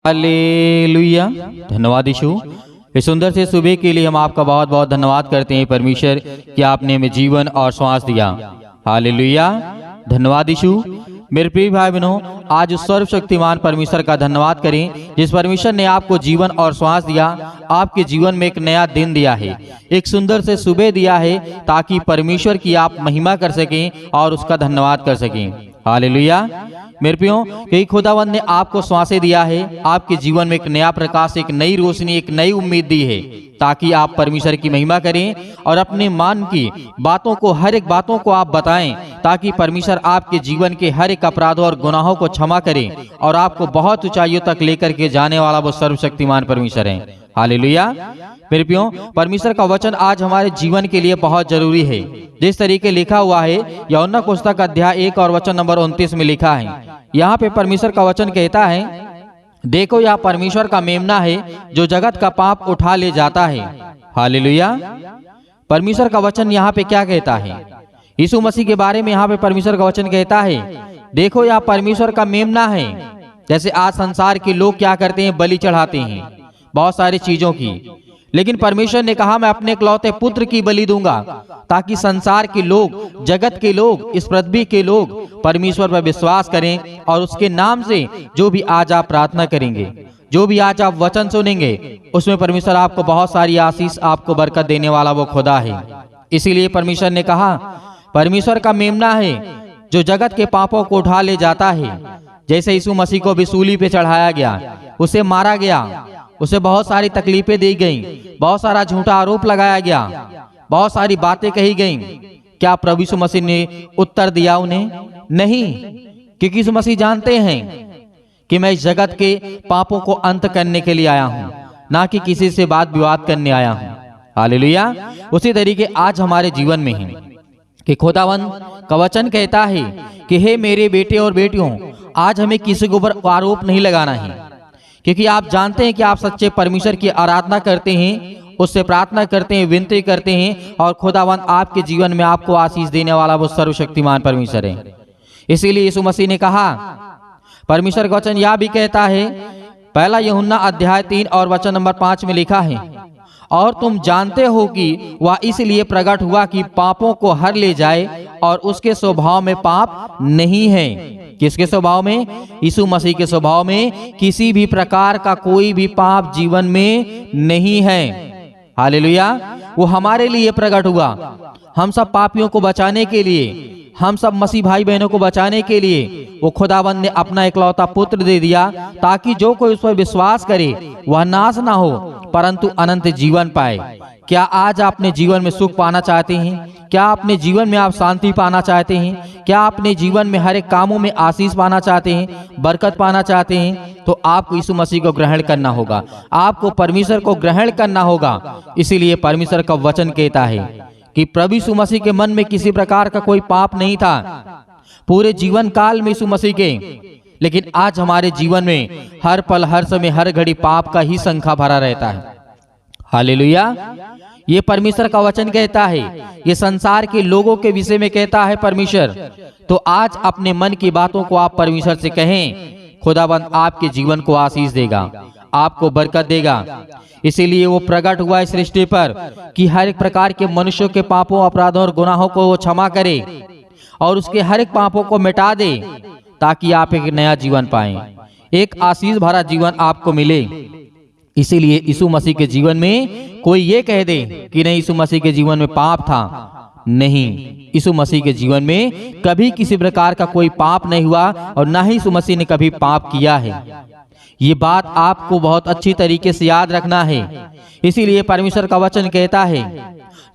Hallelujah. धन्यवाद यीशु। इस सुंदर से सुबह के लिए हम आपका बहुत बहुत धन्यवाद करते हैं परमेश्वर कि आपने हमें जीवन और श्वास दिया। हालेलुया। धन्यवाद यीशु। मेरे प्रिय भाई बहनों, आज उस सर्वशक्तिमान परमेश्वर का धन्यवाद करें जिस परमेश्वर ने आपको जीवन और श्वास दिया, आपके जीवन में एक नया दिन दिया है, एक सुंदर से सुबह दिया है ताकि परमेश्वर की आप महिमा कर सकें और उसका धन्यवाद कर सकें। हालेलुया। मेरे प्रियो, कि खुदावंद ने आपको श्वासें दिया है, आपके जीवन में एक नया प्रकाश, एक नई रोशनी, एक नई उम्मीद दी है ताकि आप परमेश्वर की महिमा करें और अपने मान की बातों को, हर एक बातों को आप बताएं ताकि परमेश्वर आपके जीवन के हर एक अपराधों और गुनाहों को क्षमा करे और आपको बहुत ऊंचाइयों तक लेकर के जाने वाला वो सर्वशक्तिमान परमेश्वर है। हालेलुया। मेरे प्रियो, परमेश्वर का वचन आज हमारे जीवन के लिए बहुत जरूरी है। जिस तरीके लिखा हुआ है यूहन्ना पुस्तक अध्याय 1 और वचन नंबर 29 में लिखा है, यहाँ पे परमेश्वर का वचन कहता है, देखो यह परमेश्वर का मेमना है जो जगत का पाप उठा ले जाता है। हालेलुया। परमेश्वर का वचन यहाँ पे क्या कहता है? यीशु मसीह के बारे में यहाँ पे परमेश्वर का वचन कहता है, देखो यह परमेश्वर का मेमना है। जैसे आज संसार के लोग क्या करते हैं, बलि चढ़ाते हैं बहुत सारी चीजों की, लेकिन परमेश्वर ने कहा मैं अपने इकलौते पुत्र की बलि दूंगा ताकि संसार के लोग, जगत के लोग, इस पृथ्वी के लोग परमेश्वर पर विश्वास करें और उसके नाम से जो भी आज आप प्रार्थना करेंगे, जो भी आज आप वचन सुनेंगे, उसमें परमेश्वर आपको बहुत सारी आशीष, आपको बरकत देने वाला वो खुदा है। इसीलिए परमेश्वर ने कहा परमेश्वर का मेमना है जो जगत के पापों को उठा ले जाता है। जैसे यीशु मसीह को भी सूली पे चढ़ाया गया, उसे मारा गया, उसे बहुत सारी तकलीफें दी गईं, बहुत सारा झूठा आरोप लगाया गया, बहुत सारी बातें कही गईं। क्या प्रभु यीशु मसीह ने उत्तर दिया उन्हें? नहीं, क्योंकि यीशु मसीह जानते हैं कि मैं इस जगत के पापों को अंत करने के लिए आया हूं, ना कि किसी से बात विवाद करने आया हूं। हालेलुया। उसी तरीके आज हमारे जीवन में है कि खुदावंद का वचन कहता है कि हे मेरे बेटे और बेटियों, आज हमें किसी के ऊपर आरोप नहीं लगाना है, क्योंकि आप जानते हैं कि आप सच्चे परमेश्वर की आराधना करते हैं, उससे प्रार्थना करते हैं, विनती करते हैं और खुदावंद आपके जीवन में आपको आशीष देने वाला वो सर्वशक्तिमान परमेश्वर है। इसीलिए यीशु मसीह ने कहा, परमेश्वर का वचन यह भी कहता है, पहला यूहन्ना अध्याय 3 और वचन नंबर 5 में लिखा है, और तुम जानते हो कि वह इसलिए प्रकट हुआ कि पापों को हर ले जाए और उसके स्वभाव में पाप नहीं है। किसके स्वभाव में? यीशु मसीह के स्वभाव में किसी भी प्रकार का कोई भी पाप जीवन में नहीं है। हालेलुया। वो हमारे लिए प्रकट हुआ, हम सब पापियों को बचाने के लिए, हम सब मसीह भाई बहनों को बचाने के लिए वो खुदावंद ने अपना इकलौता पुत्र दे दिया ताकि जो कोई उस पर विश्वास करे वह नाश ना हो परंतु अनंत जीवन पाए। क्या आज अपने जीवन में सुख पाना चाहते हैं? क्या अपने जीवन में आप शांति पाना चाहते हैं? क्या अपने जीवन में हर एक कामों में आशीष पाना चाहते हैं, बरकत पाना चाहते हैं? तो आपको यीशु मसीह को ग्रहण करना होगा, आपको परमेश्वर को ग्रहण करना होगा। इसीलिए परमेश्वर का वचन कहता है कि प्रभु यीशु मसीह के मन में किसी प्रकार का कोई पाप नहीं था पूरे जीवन काल में यीशु मसीह के, लेकिन आज हमारे जीवन में हर पल, हर समय, हर घड़ी पाप का ही संख्या भरा रहता है। हालेलुया। ये परमेश्वर का वचन कहता है, ये संसार के लोगों के विषय में कहता है परमेश्वर। तो आज अपने मन की बातों को आप परमेश्वर से कहें, खुदाबंद आपके जीवन को आशीष देगा, आपको बरकत देगा। इसीलिए वो प्रकट हुआ इस सृष्टि पर कि हर एक प्रकार के मनुष्यों के पापों, अपराधों और गुनाहों को वो क्षमा करे और उसके हर एक पापों को मिटा दे ताकि आप एक नया जीवन पाएं, एक आशीष भरा जीवन आपको मिले। इसीलिए यीशु मसीह के जीवन में कोई ये कह दे कि नहीं यीशु मसीह के जीवन में पाप था, नहीं, यीशु मसीह के जीवन में कभी किसी प्रकार का कोई पाप नहीं हुआ और ना ही यीशु मसीह ने कभी पाप किया है। ये बात आपको बहुत अच्छी तरीके से याद रखना है। इसीलिए परमेश्वर का वचन कहता है,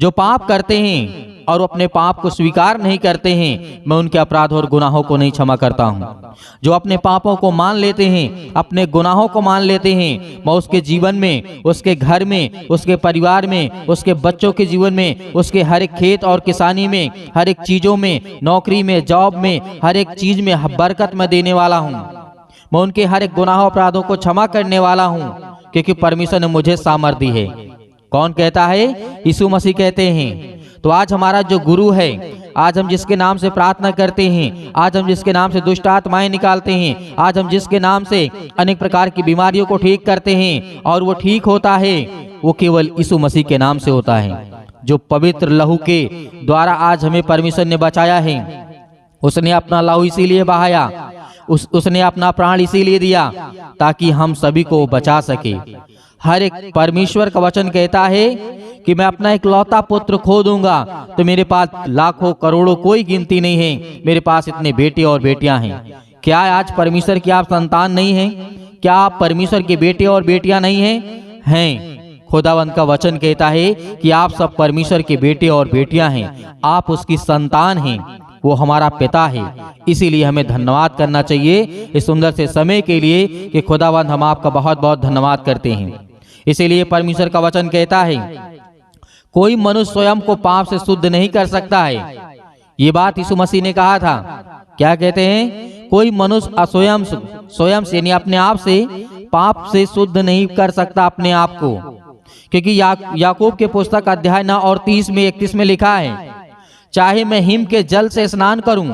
जो पाप करते हैं और अपने पाप को स्वीकार नहीं करते हैं, मैं उनके अपराध और गुनाहों को नहीं क्षमा करता हूँ। जो अपने पापों को मान लेते हैं, अपने गुनाहों को मान लेते हैं, मैं उसके जीवन में, उसके घर में, उसके परिवार में, उसके बच्चों के जीवन में, उसके हर एक खेत और किसानी में, हर एक चीजों में, नौकरी में, जॉब में, हर एक चीज में बरकत मैं देने वाला हूँ। मैं उनके हर एक गुनाहों अपराधों को क्षमा करने वाला हूँ क्योंकि परमेश्वर ने मुझे सामर्थ्य दी है। कौन कहता है? यीशु मसीह कहते हैं। तो आज हमारा जो गुरु है, आज हम जिसके नाम से प्रार्थना करते हैं, आज हम जिसके नाम से दुष्ट आत्माएं निकालते हैं, आज हम जिसके नाम से अनेक प्रकार की बीमारियों को ठीक करते हैं और वो ठीक होता है, वो केवल यीशु मसीह के नाम से होता है, जो पवित्र लहू के द्वारा आज हमें परमेश्वर ने बचाया है। उसने अपना लहू इसीलिए बहाया, उसने अपना प्राण इसीलिए दिया ताकि हम सभी को बचा सके। हर एक परमेश्वर का वचन कहता है कि मैं अपना इकलौता पुत्र खो दूंगा तो मेरे पास लाखों करोड़ों कोई गिनती नहीं है, मेरे पास इतने बेटे और बेटियां हैं। क्या आज परमेश्वर की आप संतान नहीं हैं? क्या आप परमेश्वर के बेटे और बेटियां नहीं हैं? हैं। खुदावंत का वचन कहता है कि आप सब परमेश्वर के बेटे और बेटियां हैं, आप उसकी संतान हैं, वो हमारा पिता है। इसीलिए हमें धन्यवाद करना चाहिए इस सुंदर से समय के लिए कि खुदावंत हम आपका बहुत बहुत धन्यवाद करते हैं। इसीलिए परमेश्वर का वचन कहता है कोई मनुष्य स्वयं को पाप से शुद्ध नहीं कर सकता है। ये बात यीशु मसीह ने कहा था। क्या कहते हैं? कोई मनुष्य स्वयं से यानी अपने आप से पाप से शुद्ध नहीं कर सकता अपने आप को, क्योंकि याकूब के पुस्तक अध्याय 9 और 30 में 31 में लिखा है, चाहे मैं हिम के जल से स्नान करूं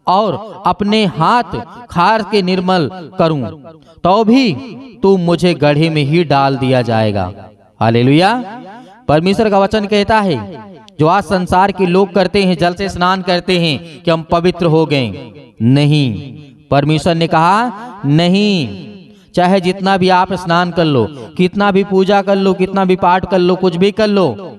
और अपने हाथ खार के निर्मल करूं तो भी तू मुझे गड्ढे में ही डाल दिया जाएगा। हालेलुया। परमेश्वर का वचन कहता है जो आज संसार के लोग करते हैं, जल से स्नान करते हैं कि हम पवित्र हो गए। नहीं, परमेश्वर ने कहा नहीं, चाहे जितना भी आप स्नान कर लो, कितना भी पूजा कर लो, कितना भी पाठ कर लो, कुछ भी कर लो,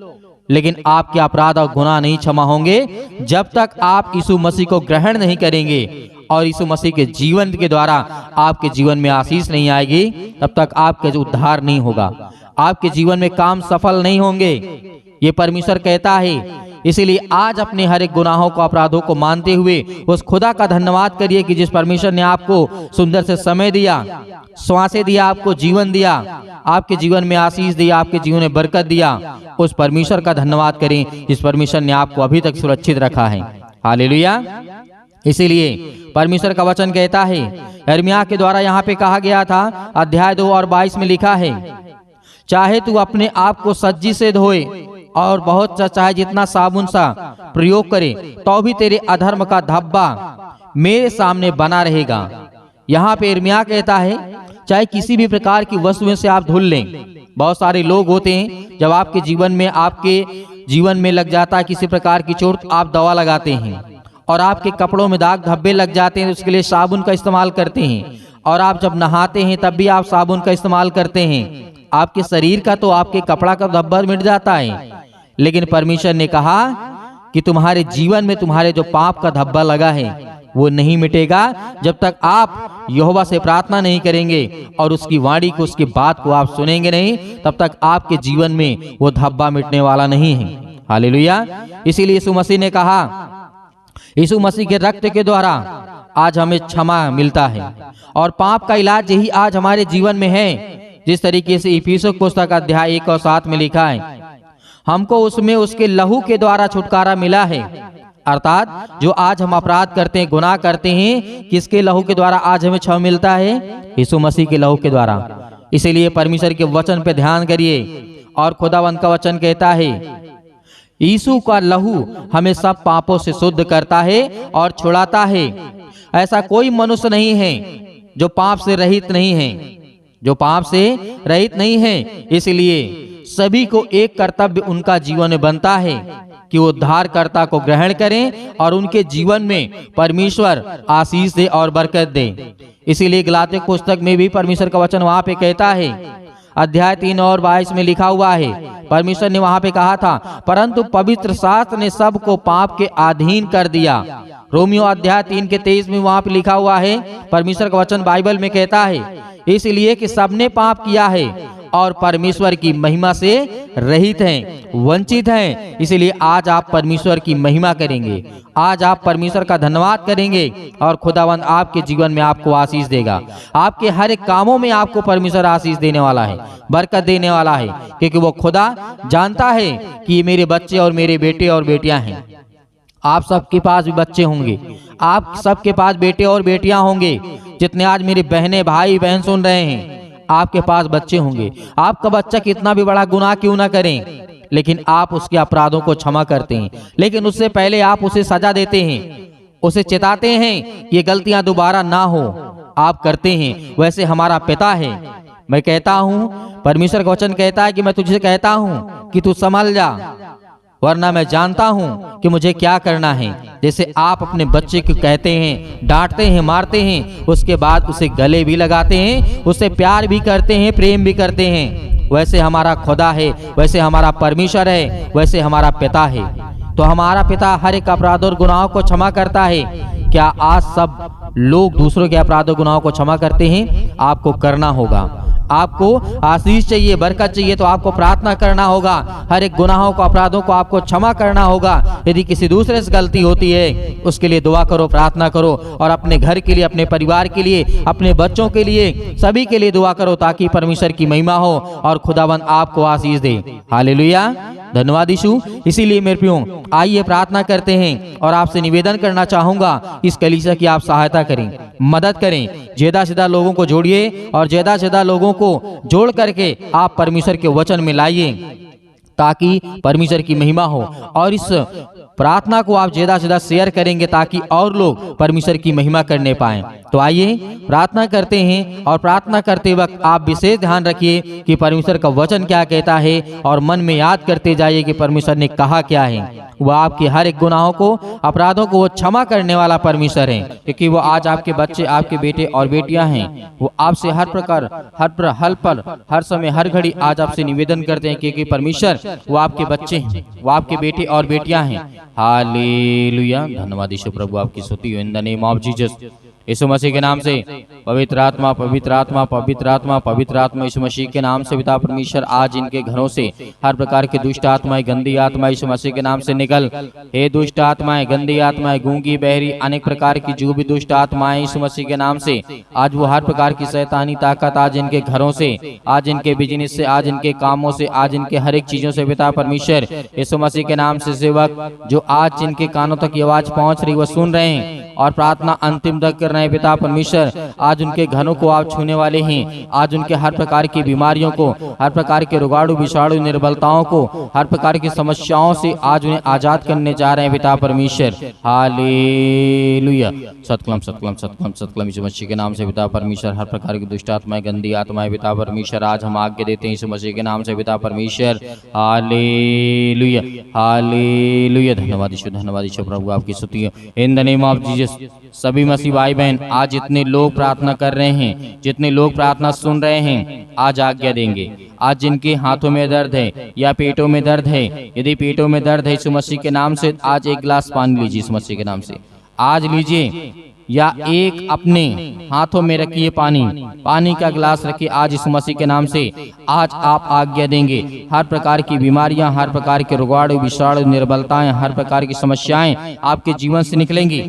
लेकिन आपके अपराध और गुनाह नहीं क्षमा होंगे जब तक आप यीशु मसीह को ग्रहण नहीं करेंगे और यीशु मसीह के जीवन के द्वारा आपके जीवन में आशीष नहीं आएगी, तब तक आपका उद्धार नहीं होगा, आपके जीवन में काम सफल नहीं होंगे। ये परमेश्वर कहता है। इसीलिए आज अपने हर एक गुनाहों को, अपराधों को मानते हुए उस खुदा का धन्यवाद करिए कि जिस परमेश्वर ने आपको सुंदर से समय दिया, श्वासें दिया, आपको जीवन दिया, आपके जीवन में आशीष दिया, आपके जीवन में बरकत दिया, उस परमेश्वर का धन्यवाद करें जिस परमेश्वर ने आपको अभी तक सुरक्षित रखा है। हालेलुया। इसीलिए परमेश्वर का वचन कहता है, यिर्मयाह के द्वारा यहाँ पे कहा गया था, अध्याय 2 और 22 में लिखा है, चाहे तू अपने आप को सज्जी से धोए और बहुत चाहे जितना साबुन सा प्रयोग करे तो भी तेरे अधर्म का धब्बा मेरे सामने बना रहेगा। यहाँ पे यिर्मयाह कहता है चाहे किसी भी प्रकार की वस्तुओं से आप धुल लें। बहुत सारे लोग होते हैं जब आपके जीवन में लग जाता है किसी प्रकार की चोट, आप दवा लगाते हैं, और आपके कपड़ों में दाग धब्बे लग जाते हैं, उसके लिए साबुन का इस्तेमाल करते हैं, और आप जब नहाते हैं तब भी आप साबुन का इस्तेमाल करते हैं। आपके शरीर का तो आपके कपड़ा का धब्बा मिट जाता है, लेकिन परमेश्वर ने कहा कि तुम्हारे जीवन में तुम्हारे जो पाप का धब्बा लगा है वो नहीं मिटेगा जब तक आप यहोवा से प्रार्थना नहीं करेंगे और उसकी वाणी को, उसकी बात को आप सुनेंगे नहीं, तब तक आपके जीवन में वो धब्बा मिटने वाला नहीं है। हालेलुया। इसीलिए यीशु मसीह ने कहा, यीशु मसीह के रक्त के द्वारा आज हमें क्षमा मिलता है और पाप का इलाज यही आज हमारे जीवन में है। जिस तरीके से इफिसियों पुस्तक अध्याय 1 और 7 में लिखा है, हमको उसमें उसके लहू के द्वारा छुटकारा मिला है। अर्थात जो आज हम अपराध करते हैं, गुनाह करते हैं, किसके लहू के द्वारा आज हमें क्षमा मिलता है? यीशु मसीह के लहू के द्वारा। इसीलिए परमेश्वर के वचन पे ध्यान करिए और खुदावंत का वचन कहता है यीशु का लहू हमें सब पापों से शुद्ध करता है और छुड़ाता है। ऐसा कोई मनुष्य नहीं है जो पाप से रहित नहीं है, जो पाप से रहित नहीं है। इसलिए सभी को एक कर्तव्य उनका जीवन में बनता है कि वो उद्धारकर्ता को ग्रहण करें और उनके जीवन में परमेश्वर आशीष दे और बरकत दे। इसीलिए गलाती पुस्तक में भी परमेश्वर का वचन वहां पे कहता है, अध्याय 3 और 22 में लिखा हुआ है, परमेश्वर ने वहां पे कहा था, परंतु पवित्र शास्त्र ने सबको पाप के अधीन कर दिया। रोमियो अध्याय 3 के 23 में वहां पे लिखा हुआ है, परमेश्वर का वचन बाइबल में कहता है, इसलिए कि सबने पाप किया है और परमेश्वर की महिमा से रहित हैं, वंचित हैं। इसलिए आज आप परमेश्वर की महिमा करेंगे, आज आप परमेश्वर का धन्यवाद करेंगे और खुदावंद आपके जीवन में आपको आशीष देगा। आपके हर एक कामों में आपको परमेश्वर आशीष देने वाला है, बरकत देने वाला है, क्योंकि वो खुदा जानता है कि ये मेरे बच्चे और मेरे बेटे और बेटियां हैं। आप सबके पास भी बच्चे होंगे, आप सबके पास बेटे और बेटियां होंगे। जितने आज मेरे बहनें भाई बहन सुन रहे हैं, आपके पास बच्चे होंगे। आपका बच्चा कितना भी बड़ा गुनाह क्यों ना करें, लेकिन आप उसके अपराधों को क्षमा करते हैं। लेकिन उससे पहले आप उसे सजा देते हैं, उसे चेताते हैं ये गलतियां दोबारा ना हो, आप करते हैं। वैसे हमारा पिता है, मैं कहता हूं, परमेश्वर का वचन कहता है कि मैं तुझे कहता हूं कि तू संभल जा, वरना मैं जानता हूं कि मुझे क्या करना है। जैसे आप अपने बच्चे को कहते हैं, डांटते हैं, मारते हैं, उसके बाद उसे गले भी लगाते हैं, उससे प्यार भी करते हैं, प्रेम भी करते हैं, वैसे हमारा खुदा है, वैसे हमारा परमेश्वर है, वैसे हमारा पिता है। तो हमारा पिता हर एक अपराध और गुनाहों को क्षमा करता है। क्या आज सब लोग दूसरों के अपराध और गुनाहों को क्षमा करते हैं? आपको करना होगा। आपको आशीष चाहिए, बरकत चाहिए, तो आपको प्रार्थना करना होगा। हर एक गुनाहों को, अपराधों को आपको क्षमा करना होगा। यदि किसी दूसरे से गलती होती है, उसके लिए दुआ करो, प्रार्थना करो, और अपने घर के लिए, अपने परिवार के लिए, अपने बच्चों के लिए, सभी के लिए दुआ करो, ताकि परमेश्वर की महिमा हो और खुदावंद आपको आशीष दे। हालेलुया, धन्यवाद यीशु। इसीलिए मेरे प्रियो, आइए प्रार्थना करते हैं, और आपसे निवेदन करना चाहूंगा इस कलीसिया की आप सहायता करें, मदद करें, ज्यादा से ज्यादा लोगों को जोड़िए, और ज्यादा से ज्यादा लोगों को जोड़ करके आप परमेश्वर के वचन में लाइए, ताकि परमेश्वर की महिमा हो। और इस प्रार्थना को आप ज्यादा से ज्यादा शेयर करेंगे, ताकि और लोग परमेश्वर की महिमा करने पाएं। तो आइए प्रार्थना करते हैं, और प्रार्थना करते वक्त आप विशेष ध्यान रखिए कि परमेश्वर का वचन क्या कहता है, और मन में याद करते जाइए कि परमेश्वर ने कहा क्या है। वह आपके हर एक गुनाहों को, अपराधों को वो क्षमा करने वाला परमेश्वर है, क्योंकि वो आज आपके बच्चे, आपके बेटे और बेटियां हैं। वो आपसे हर प्रकार, हर पल, हर समय, हर घड़ी आज आपसे निवेदन करते हैं, क्योंकि परमेश्वर वो आपके बच्चे हैं, वो आपके बेटे और बेटियां हैं। हालेलुया, धन्यवाद यीशु प्रभु, आपकी स्तुति हो in the name of Jesus. Yeshu Masih के नाम से पवित्र आत्मा, पवित्र आत्मा, पवित्र आत्मा, पवित्र आत्मा, यीशु मसीह के नाम से पिता परमेश्वर आज इनके घरों से हर प्रकार की दुष्ट आत्माएं, गंदी आत्मा यीशु मसीह के नाम से निकल। हे दुष्ट आत्माएं, गंदी आत्माएं, गूंगी, बहरी, अनेक प्रकार की जो भी दुष्ट आत्माएं यीशु मसीह के नाम से, आज वो हर प्रकार की शैतानी ताकत आज इनके घरों से, आज इनके बिजनेस से, आज इनके कामों से, आज इनके हर एक चीजों से पिता परमेश्वर यीशु मसीह के नाम से सेवक जो आज जिनके कानों तक ये आवाज पहुंच रही, वो सुन रहे हैं और प्रार्थना अंतिम तक कर रहे हैं। पिता परमेश्वर आज उनके घरों को आप छूने वाले हैं। आज उनके हर प्रकार की बीमारियों को, हर प्रकार के रोगाणु, विषाणु, निर्बलताओं को, हर प्रकार की समस्याओं से आज उन्हें आजाद करने जा रहे हैं पिता परमेश्वर। हालेलुया, सतकलम सतकलम सतकलम सतकलम यीशु मसीह के नाम से पिता परमेश्वर हर प्रकार की दुष्ट आत्माएं, गंदी आत्माएं पिता परमेश्वर आज हम आज्ञा देते हैं यीशु मसीह के नाम से पिता परमेश्वर। हालेलुया, हालेलुया, धन्यवाद यीशु, धन्यवाद यीशु प्रभु, आपकी स्तुति हो in the name of Jesus. सभी मसीह भाई बहन आज जितने लोग प्रार्थना कर रहे हैं, जितने लोग प्रार्थना सुन रहे हैं, आज आज्ञा देंगे। आज जिनके हाथों में दर्द है या पेटों में दर्द है, यदि पेटों में दर्द है यीशु मसीह के नाम से आज एक गिलास पानी लीजिए यीशु मसीह के नाम से, आज लीजिए, या एक अपने हाथों में रखिए पानी का गिलास रखिए आज यीशु मसीह के नाम से। आज आप आज्ञा देंगे, हर प्रकार की बीमारियां, हर प्रकार के रोगाणु, विषाणु, निर्बलताएं, हर प्रकार की समस्याएं आपके जीवन से निकलेंगी।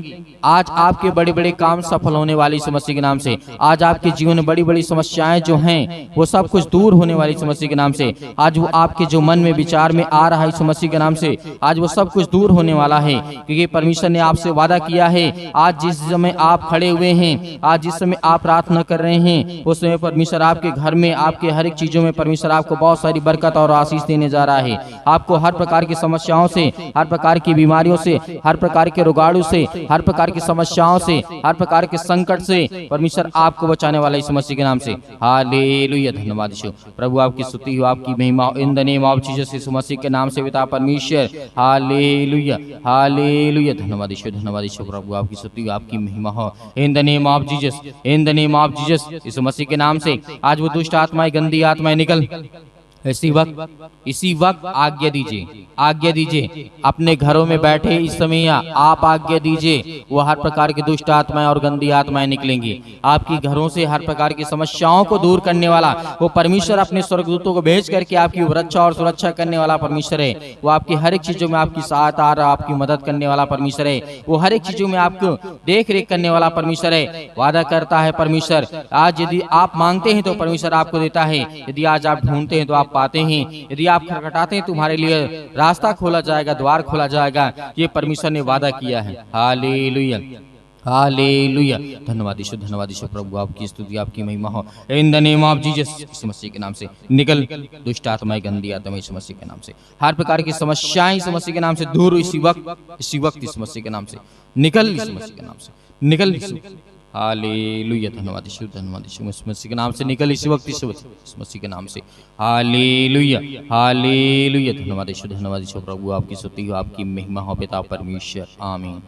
आज आपके बड़े बड़े काम सफल होने वाली यीशु मसीह के नाम से। आज आपके जीवन में बड़ी बड़ी समस्याएं जो हैं वो सब कुछ दूर होने वाली यीशु मसीह के नाम से। आज वो आपके जो मन में विचार में आ रहा है यीशु मसीह के नाम से, आज वो सब कुछ दूर होने वाला है, क्योंकि परमेश्वर ने आपसे वादा किया है। आज जिस समय आप खड़े हुए हैं, आज जिस समय आप प्रार्थना कर रहे हैं, उस समय परमेश्वर आपके घर में, आपके हर एक चीजों में परमेश्वर आपको बहुत सारी बरकत और आशीष देने जा रहा है। आपको हर प्रकार की समस्याओं से, हर प्रकार की बीमारियों से, हर प्रकार के रोगाणु से, हर प्रकार की समस्याओं से, हर प्रकार के संकट से परमेश्वर आपको बचाने वाला यीशु मसीह के नाम से। हालेलुया, धन्यवाद यीशु प्रभु, आपकी स्तुति हो, आपकी महिमा हो in the name of Jesus Yeshu Masih के नाम से पिता परमेश्वर। हालेलुया, हालेलुया, धन्यवाद यीशु, धन्यवाद यीशु प्रभु, आपकी स्तुति हो, आपकी महिमा हो in the name of Jesus, in the name of Jesus Yeshu Masih के नाम से। आज वो दुष्ट आत्माएं, गंदी आत्माएं निकल। इसी वक्त आज्ञा दीजिए, आज्ञा दीजिए, अपने घरों में बैठे इस समय आप आज्ञा दीजिए, वो हर प्रकार की दुष्ट आत्माएं और गंदी आत्माएं निकलेंगी आपकी घरों से। हर प्रकार की समस्याओं को दूर करने वाला वो परमेश्वर अपने स्वर्गदूतों को भेज करके आपकी रक्षा और सुरक्षा करने वाला परमेश्वर है। वो आपकी हर एक चीजों में आपकी सहायता और आपकी मदद करने वाला परमेश्वर है। वो हर एक चीजों में आपको देख रेख करने वाला परमेश्वर है। वादा करता है परमेश्वर, आज यदि आप मांगते हैं तो परमेश्वर आपको देता है, यदि आज आप ढूंढते हैं तो आप पाते हैं, यदि आप खटखटाते हैं तुम्हारे लिए रास्ता खोला जाएगा, द्वार खोला जाएगा। ये परमेश्वर ने वादा किया है। Hallelujah, hallelujah. धन्यवाद यीशु प्रभु, आपकी स्तुति आपकी महिमा हो। In the name of Jesus, Yeshu Masih के नाम से निकल दुष्ट आत्माएं, गंदी आत्माएं, यीशु मसीह के नाम से। हर प्रकार की समस्याएं यीशु मसीह के नाम से दूर, इसी वक्त यीशु मसीह के नाम से निकल, यीशु मसीह के नाम से निकल। हालेलुया। धन्यवाद यीशु यीशु मसीह के नाम से निकल इसी वक्त, यीशु मसीह के नाम से। Hallelujah hallelujah. धन्यवाद यीशु प्रभु, आपकी स्तुति हो आपकी महिमा हो पिता परमेश्वर, आमीन।